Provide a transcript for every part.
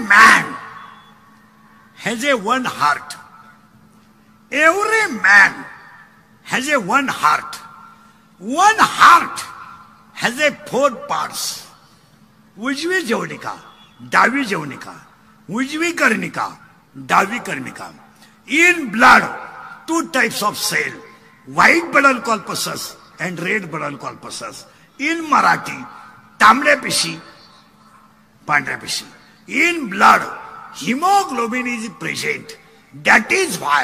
man has a one heart. Every man has a one heart. One heart has a four parts. उजवी जवनिका, डावी जवनिका, उजवी कर्णिका, डावी कर्णिका. In blood, two types of cell, white blood corpuscles and red blood corpuscles. In Marathi, तांबड्या पेशी, पांढऱ्या पेशी. In blood, hemoglobin is present. That is why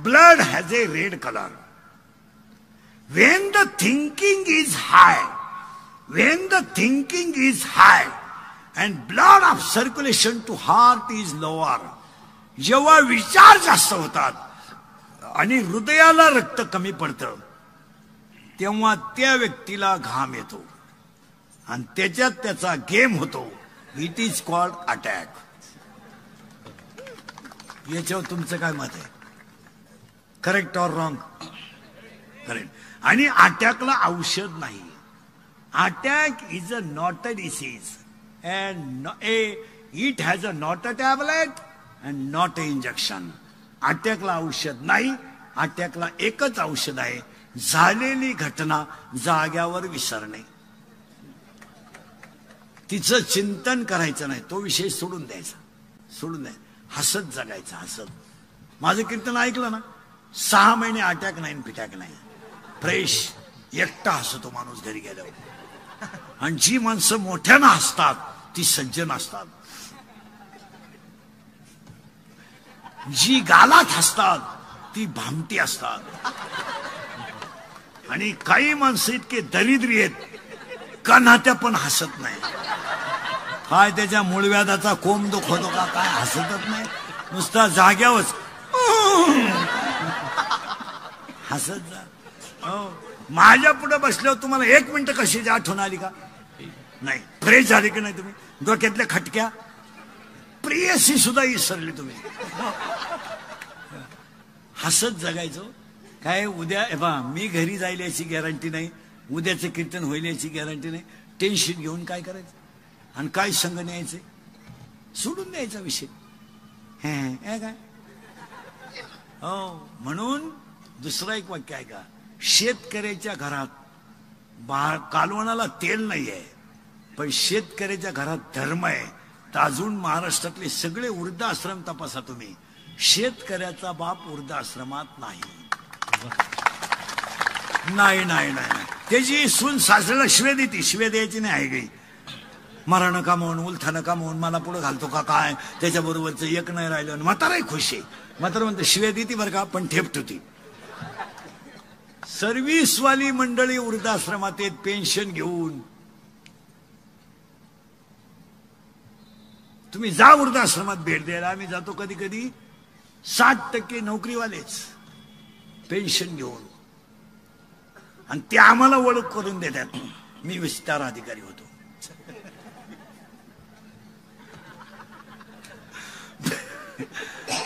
blood has a red color. When the thinking is high, and blood of circulation to heart is lower, जेव्हा विचार जास्त होतात आणि हृदयाला रक्त कमी पडतं, तेव्हा त्या व्यक्तीला घाम येतो आणि त्याच्यात त्याचा गेम होतो. It is called attack. याच्यावर तुमचं काय मत आहे? Correct or wrong? करेक्ट. आणि अटॅकला औषध नाही. Attack is a not a disease and it has a not a tablet and not a injection. अटॅकला औषध नाही. अटॅकला एकच औषध आहे, झालेली घटना जाग्यावर विसरणे. तिचं चिंतन करायचं नाही, तो विषय सोडून द्यायचा, सोडून द्यायचा. हसत जगायचं, हसत. माझं कीर्तन ऐकलं ना, 6 महिने अटॅक नाही, पिटॅक नाही, फ्रेश एकटा हसतो माणूस घरी गेल्यावर. आणि जी माणसं मोठ्यानं हसतात ती सज्जन असतात. जी गालात हसतात ती भामटी असतात. आणि काही माणसं इतके दरिद्री आहेत, कणात्या पण हसत नाही. काय त्याच्या मूळव्याधाचा कोंब दुखवतो का काय, हसतच नाही, नुसता जाग्यावरच हसत जा. हो, माझ्या पुढे बसल्यावर तुम्हाला 1 मिनिट कशाची आठवण आली का? नाही. फ्रेश झाली की नाही तुम्ही? डोक्यातल्या खटक्या, प्रियसी सुद्धा विसरली तुम्ही. हसत जगायचो. काय उद्या मी घरी जाईल याची गॅरंटी नाही, उद्याचं कीर्तन होईल याची गॅरंटी नाही. टेन्शन घेऊन काय करायचं आणि काय संग न्यायचे, सोडून द्यायचा विषय. काय हो, म्हणून दुसरं एक वाक्य आहे का, शेतकऱ्याच्या घरात कालवणाला तेल नाही आहे, पण शेतकऱ्याच्या घरात धर्म आहे. तर अजून महाराष्ट्रातले सगळे वृद्धाश्रम तपासा तुम्ही, शेतकऱ्याचा बाप वृद्धाश्रमात नाही. नाही नाही नाही. त्याची सून सासऱ्याला शिवे देते, शिवे द्यायची नाही आहे गई. मरा नका म्हणून, उलथा नका म्हणून, मला पुढे घालतो का काय, त्याच्याबरोबरच एक नाही राहिलं. म्हाताराही खुश आहे. म्हातारा म्हणते शिवे देते बरं का, पण ठेपत होती. सर्व्हिसवाली मंडळी वृद्धाश्रमात आहेत पेन्शन घेऊन. तुम्ही जा वृद्धाश्रमात भेट द्यायला, आम्ही जातो कधी कधी. 60% नोकरीवालेच पेन्शन घेऊन, आणि ते आम्हाला ओळख करून देतात. मी विस्तार अधिकारी होतो.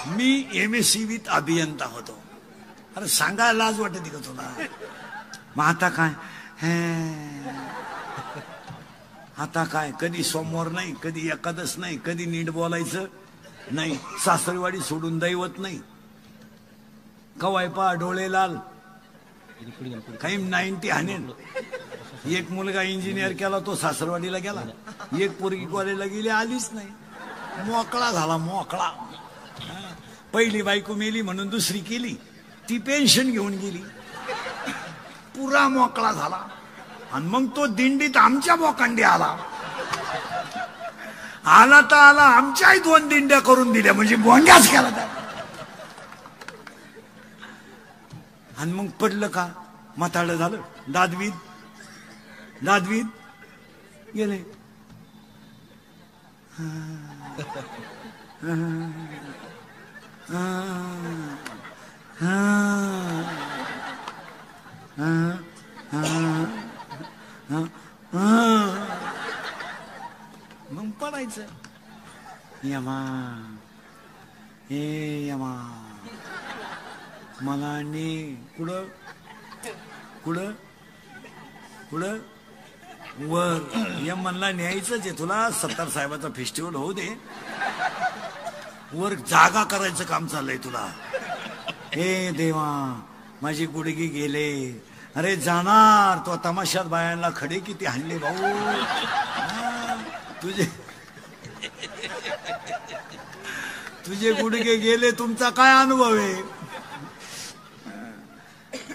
मी MSCBत अभियंता होतो. अरे सांगायला लाज वाटते का तुला? मग आता काय, आता काय, कधी सोमवार नाही, कधी एकादश नाही, कधी नीट बोलायचं नाही, सासरवाडी सोडून दैवत नाही. कवाय पा डोळे लाल, काही 90 हाणेन. एक मुलगा इंजिनियर केला, तो सासरवाडीला गेला. एक पोरगी कॉलेजला गेली, आलीच नाही. मोकळा झाला, मोकळा. पहिली बायको मेली म्हणून दुसरी केली, ती पेन्शन घेऊन गेली, पुरा मोकळा झाला. आणि मग तो दिंडीत आमच्या बोकांडी आला. आला तर आला, आमच्याही 2 दिंड्या करून दिल्या, म्हणजे बोंग्याच केला त्या. आणि मग पडलं का, म्हातारं झालं, दादवीत गेले. मग पडायचं, यमा यमा मला ने कुठं कुठं कुठं वर. यम म्हणला न्यायचंच आहे तुला, 70 साहेबाचा फेस्टिवल होऊ दे, वर जागा करायचं काम चाललंय तुला. हे देवा माझी गुडगी गेले. अरे जाणार तो तमाशात बायांना खडे किती हाणले भाऊ. तुझे गुडघे गेले, तुमचा काय अनुभव आहे.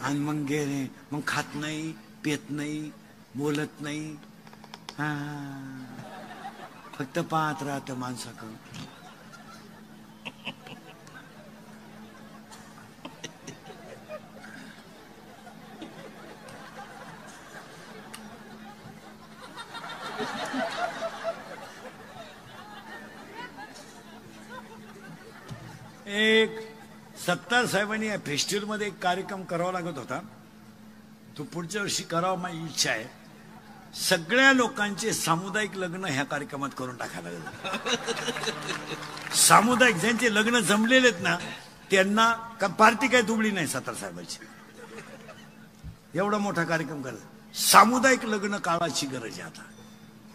आणि मग गेले, मग खात नाही, पेत नाही, बोलत नाही, फक्त पाहत राहत माणसाकडं. एक सत्तार साहेबांनी या फेस्टिवल मध्ये एक कार्यक्रम करावा लागत होता. तो पुढच्या वर्षी करावा माझी इच्छा आहे. सगळ्या लोकांचे सामुदायिक लग्न ह्या कार्यक्रमात करून टाकायला लागलं. सामुदायिक ज्यांचे लग्न जमलेले आहेत ना त्यांना का पार्टी काय दुबळी नाही सत्तार साहेबांची. एवढा मोठा कार्यक्रम करत सामुदायिक लग्न काळाची गरज आहे आता.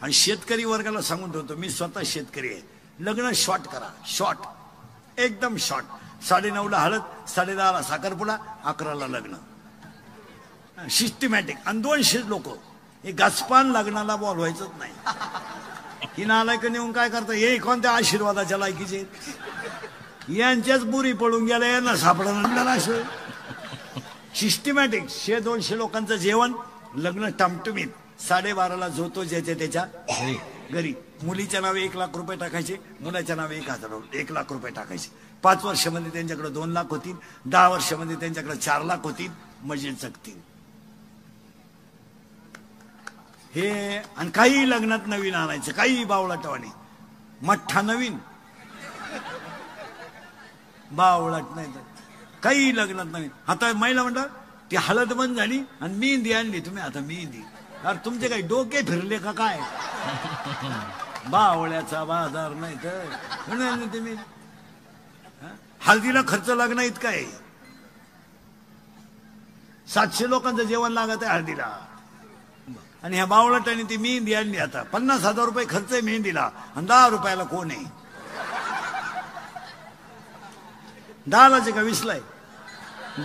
आणि शेतकरी वर्गाला सांगून ठेवतो, मी स्वतः शेतकरी आहे, लग्न शॉर्ट करा, शॉर्ट, एकदम शॉर्ट. 9:30ला हळद, 10:30ला साखरपुडा, 11ला लग्न, सिस्टमॅटिक. आणि 200 लोक. हे गाचपान लग्नाला बोलवायचंच नाही. ही नालायक नेऊन काय करता, हे कोणत्या आशीर्वादाच्या लायकीचे. यांच्याच बुरी पडून गेल्या, यांना सापडा असं सिस्टमॅटिक. 100-200 लोकांचं जेवण, लग्न टमटमीत. 12:30ला जो तो ज्याच्या त्याच्या घरी. मुलीच्या नावे 1 लाख रुपये टाकायचे, मुलाच्या नावे 1 लाख रुपये टाकायचे. 5 वर्षामध्ये त्यांच्याकडे 2 लाख होतील, 10 वर्षामध्ये त्यांच्याकडे 4 लाख होतील, मजे जगतील. हे आणि काही लग्नात नवीन आणायचं, काही बावळाटवाणी. मठ्ठा नवीन, बावळाट नाही तर काही लग्नात नवीन. आता महिला म्हणतात ती हळद बंद झाली आणि मेहंदी आणली तुम्ही, आता मेहंदी. अरे तुमचे काही डोके फिरले का काय. बावळ्याचा बाजार नाही तर तुम्ही. हळदीला खर्च लागणार इतका आहे. 700 लोकांचं जेवण लागत आहे हळदीला. आणि ह्या बावळाटाने ती मेहंदी आणली. आता 50,000 रुपये खर्च आहे मेहंदीला आणि 10 रुपयाला कोण आहे. 10लाच का 20ला आहे.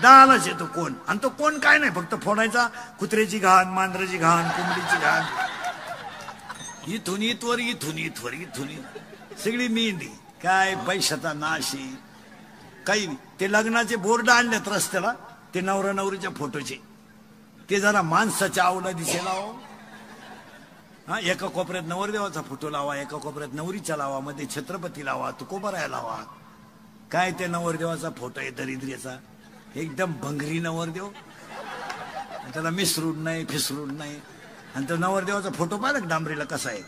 10लाच येतो कोण. आणि तो कोण काय नाही, फक्त फोडायचा. कुत्र्याची घाण, मांजराची घाण, कोंबडीची घाण, इथून इथवर, इथून इथवर, इथून सगळी मेहंदी. काय पैशाचा नाशी काही नाही. ते लग्नाचे बोर्ड आणलेत रस्त्याला, ते नवरा नवरीच्या फोटोचे. ते जरा माणसाच्या आवला दिसेल. हा, एका कोपऱ्यात नवरदेवाचा फोटो लावा, एका कोपऱ्यात नवरीचा लावा, मध्ये छत्रपती लावा, तुकोबाराया लावा. काय ते नवरदेवाचा फोटो आहे दरिद्रेचा, एकदम भंगरी नवरदेव. त्याला मिसरूड नाही, फिसरूड नाही. आणि तो नवरदेवाचा फोटो पाहिला का डांबरीला कसा आहे.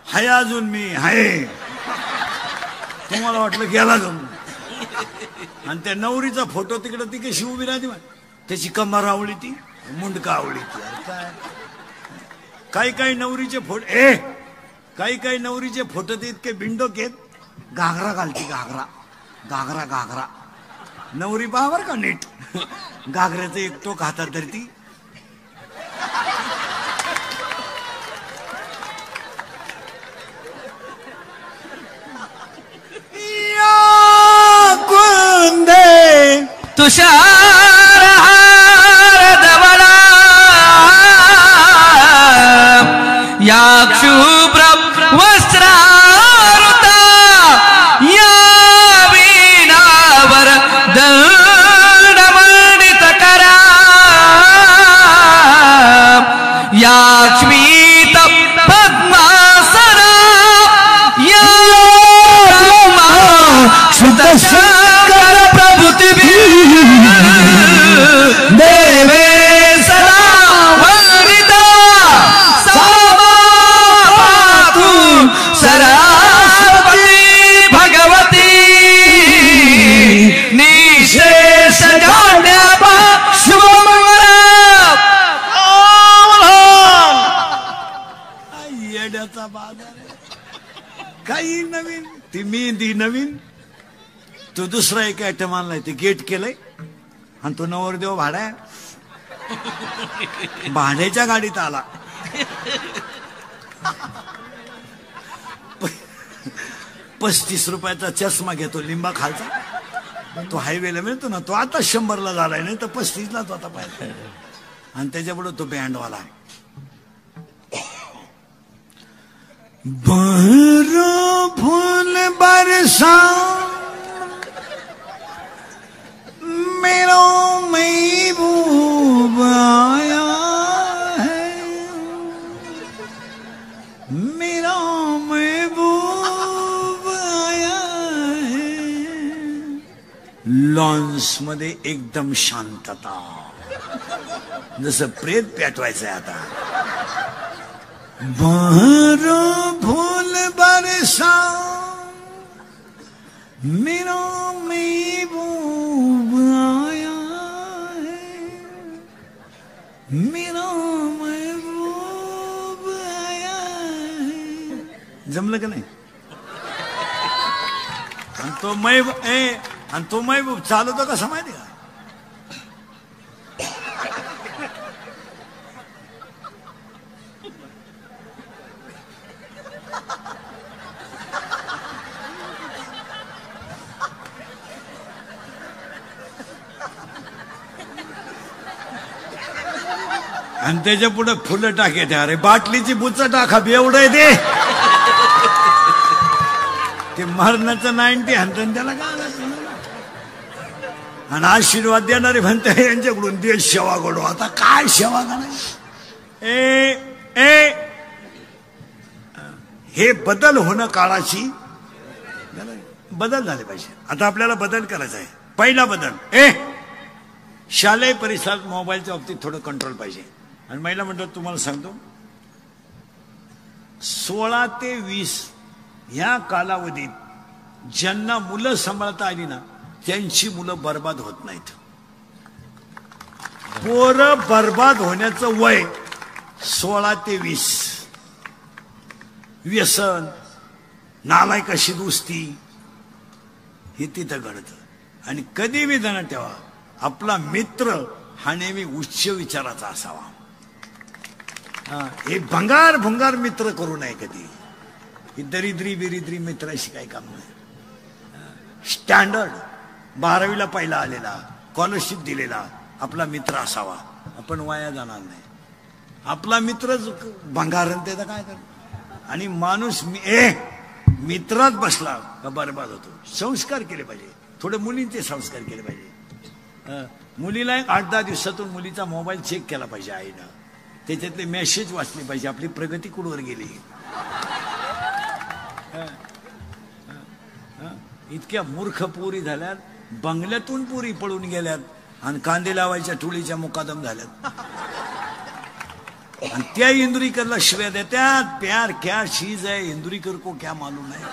हाय अजून मी हाय. तुम्हाला वाटलं गेला जाऊन. आणि त्या नवरीचा फोटो तिकडे ती कशी उभी राहते, त्याची कमर आवळी, ती मुंडका आवळी ती. काही काही नवरीचे फोटो काही नवरीचे फोटो ते इतके बिंडोक आहेत. घागरा घालती, घागरा घागरा घागरा. नवरी पाहावर का नीट, घागऱ्याचं एक टोक हातात धरती. तुषार हार धवला या शुभ्र वस्त्रावृता या वीणावर दंडमंडित करा या स्मित पद्मासना या शुद्ध शंकर प्रभुति काही नवीन, ती मेहंदी नवीन, तो दुसरा एक आयटम आणलाय, ते गेट केलंय, आणि तो नवरदेव भाड्याच्या गाडीत आला. 35 रुपयाचा चष्मा घेतो लिंबा खालचा, तो हायवेला मिळतो ना, तो आता 100ला झालाय, नाही तर 35लाच होता पाहिजे. आणि त्याच्यापुढे तो बँडवाला आहे. बहरो फूल बरसा मेरा महबूब आया है, मेरा महबूब आया है. लॉन्स मध्ये एकदम शांतता, जसं प्रेत पेटवायचंय आता. बहरो फूल बरसा मेरा महबूब आया है, मेरा महबूब आया है. जमलं का नाही? आणि तो महबूब चालवतो कसा माहिती का? आणि त्याच्या पुढे फुलं टाकायचे. अरे बाटलीची बुच टाका, एवढं दे, ते मरणाचं 90 हंतन त्याला काय. आणि आशीर्वाद देणारे म्हणते यांच्याकडून देश सेवा घडो. आता काय सेवा करायची? हे बदल होणं काळाची बदल झाले पाहिजे. आता आपल्याला बदल करायचा आहे. पहिला बदल, शालेय परिसरात मोबाईलच्या बाबतीत थोडं कंट्रोल पाहिजे. आणि महिला मंडळ तुम्हाला सांगतो, 16 ते 20 ह्या कालावधीत ज्यांना मुलं सांभाळता आली ना, त्यांची मुलं बर्बाद होत नाहीत. पोरं बर्बाद होण्याचं वय 16 ते 20. व्यसन, नालायकाशी दोस्ती, हे तिथं घडतं. आणि कधी बी जाणं तेव्हा आपला मित्र हा नेहमी उच्च विचाराचा असावा. हे भंगार भंगार मित्र करू नये कधी. ही दरिद्री बिरिद्री मित्राशी काही काम नाही. स्टँडर्ड 12वीला पहिला आलेला, स्कॉलरशिप दिलेला आपला मित्र असावा. आपण वाया जाणार नाही. आपला मित्रच भंगार त्याचं काय कर. आणि माणूस मित्रात बसला का बरबाद होतो. संस्कार केले पाहिजे, थोडे मुलींचे संस्कार केले पाहिजे. मुलीला 8-10 दिवसातून मुलीचा मोबाईल चेक केला पाहिजे आईनं. त्याच्यातले मेसेज वाचले पाहिजे, आपली प्रगती कुठवर गेली. इतक्या मूर्ख पोरी झाल्यात, बंगल्यातून पोरी पळून गेल्यात, आणि कांदे लावायच्या टोळीच्या मुकादम झाल्यात. आणि त्या इंदुरीकरला शिव्या देत्यात. प्यार क्या चीज है, इंदुरीकर को क्या मालूम है.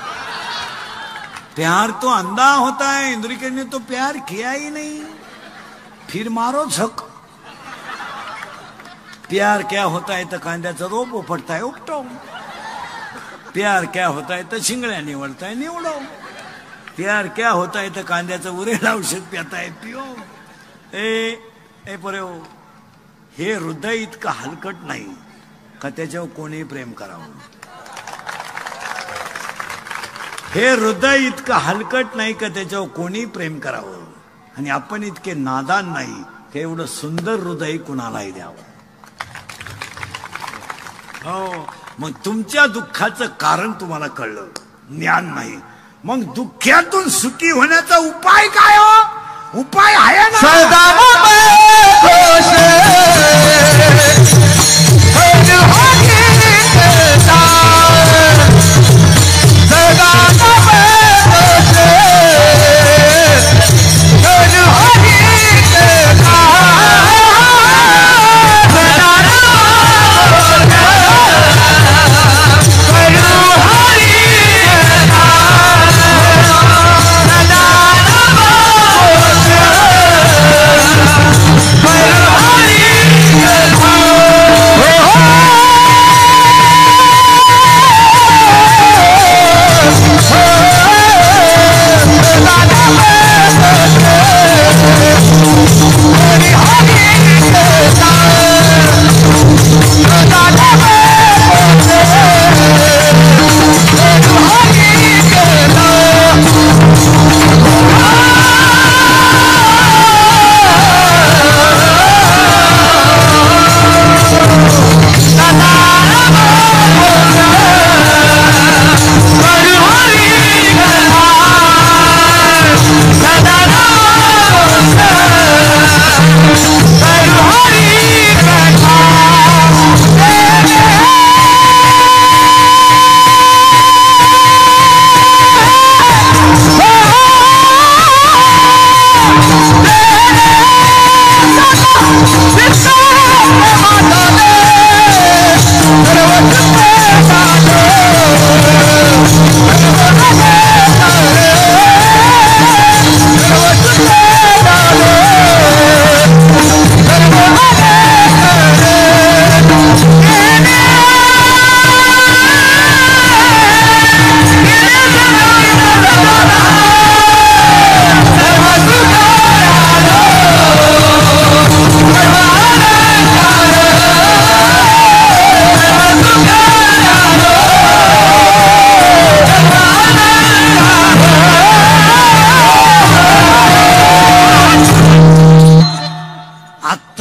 प्यार तो अंधा होता है, इंदुरीकर ने तो प्यार किया ही नहीं, फिर मारो झक. प्यार क्या होता है तर कांद्याचा रोप उपटताय उपटो. प्यार क्या होता है तर शिंगड्या निवडताय निवडो. प्यार क्या होता है तर कांद्याचं उरेल औषध पिताय पिओ. परे हो, हे हृदय इतकं हलकट नाही का त्याच्यावर कोणी प्रेम करावं. हे हृदय इतकं हलकट नाही का त्याच्यावर कोणी प्रेम करावं. आणि आपण इतके नादान नाही की एवढं सुंदर हृदय कुणालाही द्यावं. हो, मग तुमच्या दुःखाचं कारण तुम्हाला कळलं, ज्ञान नाही. मग दुःखातून सुखी होण्याचा उपाय काय हो? उपाय आहे ना.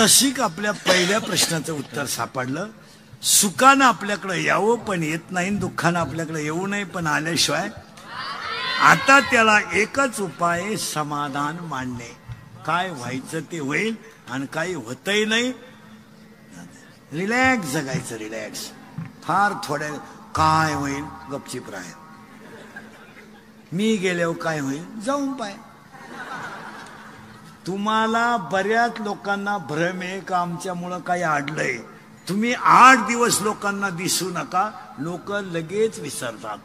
रसिक आपल्या पहिल्या प्रश्नाचं उत्तर सापडलं. सुखानं आपल्याकडे यावं पण येत नाही, दुःखानं आपल्याकडे येऊ नये पण आल्याशिवाय. आता त्याला एकच उपाय आहे, समाधान मानणे. काय व्हायचं ते होईल आणि काही होतही नाही. रिलॅक्स जगायचं, रिलॅक्स. फार थोड्या काय होईल गपचिप राहील. मी गेल्यावर काय होईल जाऊन पाय. तुम्हाला बऱ्याच लोकांना भ्रम आहे का आमच्यामुळं काही अडलंय. तुम्ही 8 दिवस लोकांना दिसू नका, लोक लगेच विसरतात.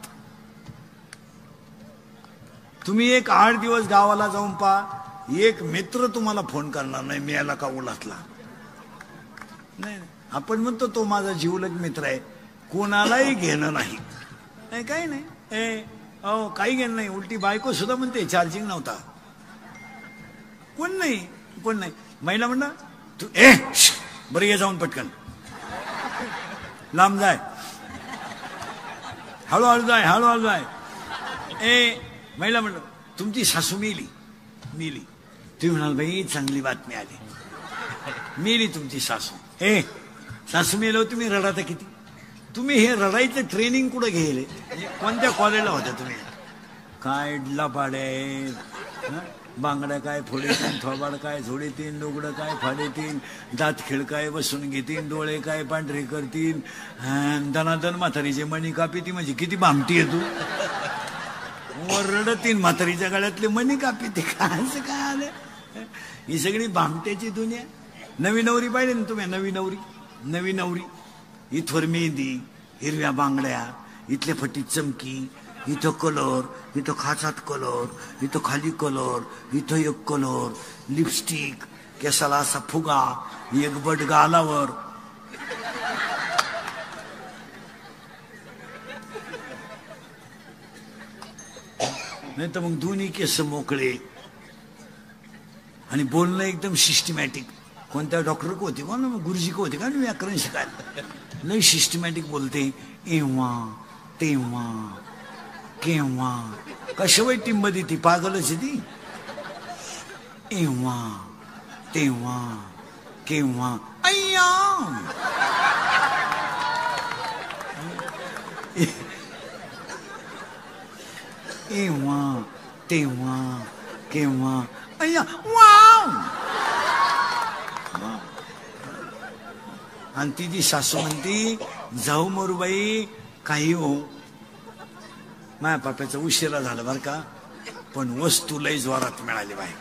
तुम्ही एक 8 दिवस गावाला जाऊन पहा, एक मित्र तुम्हाला फोन करणार नाही मिळाला का उलातला. नाही, आपण म्हणतो तो माझा जीवलग मित्र आहे, कोणालाही घेणं नाही. काही नाही, काही घेणं नाही. उलटी बायको सुद्धा म्हणते चार्जिंग नव्हता. कोण नाही. महिला म्हणणार तू बरं ये जाऊन पटकन, लांब जाय, हळूहळू जाय. महिला म्हणलं तुमची सासू मेली. तुम्ही म्हणाल बाई चांगली बातमी आली, मेली तुमची सासू. सासू मेलो तुम्ही रडाता किती. तुम्ही हे रडायचं ट्रेनिंग कुठं घेले, कोणत्या कॉलेजला होत्या तुम्ही. काय लबाडे, बांगड्या काय फोडेतीन, थोबाड काय झोडीतीन, लुगडं काय फाडेतीन, दात खिळ काय बसून घेतील, डोळे काय पांढरे करतील, दनादन म्हातारीचे मणी कापी. म्हणजे किती भामटी आहे तू. वर रडतीन म्हातारीच्या गळ्यातले मणी कापी. ते काय आलं. ही सगळी भामट्याची दुनिया. नवी नवरी पाहिजे ना तुम्ही. नवी नवरी इथवर मेहंदी, हिरव्या बांगड्या, इथल्या फटीत चमकी, इथं कलर, इथं खाचात कलर, इथं खाली कलर, इथं एक कलर, लिपस्टिक, केसाला असा फुगा, एक बट गालावर. नाही तर मग दोन्ही केस मोकळे आणि बोलणं एकदम सिस्टमॅटिक. कोणत्या डॉक्टर को होते कोण गुरुजी को होते का व्याकरण शिकायला. लय सिस्टमॅटिक बोलते. एव्हा तेव्हा केव्हा कशावर टिंब देती, पागलच आहे ती. एव्हा तेव्हा केव्हा अय्या. एव्हा तेव्हा केव्हा अय्या. वाव. आणि तिची सासू म्हणती जाऊ मोरूबाई काही हो, माझ्या पाप्याचा उशिरा झाला बर का, पण वस्तू लय जोरात मिळाली बाई.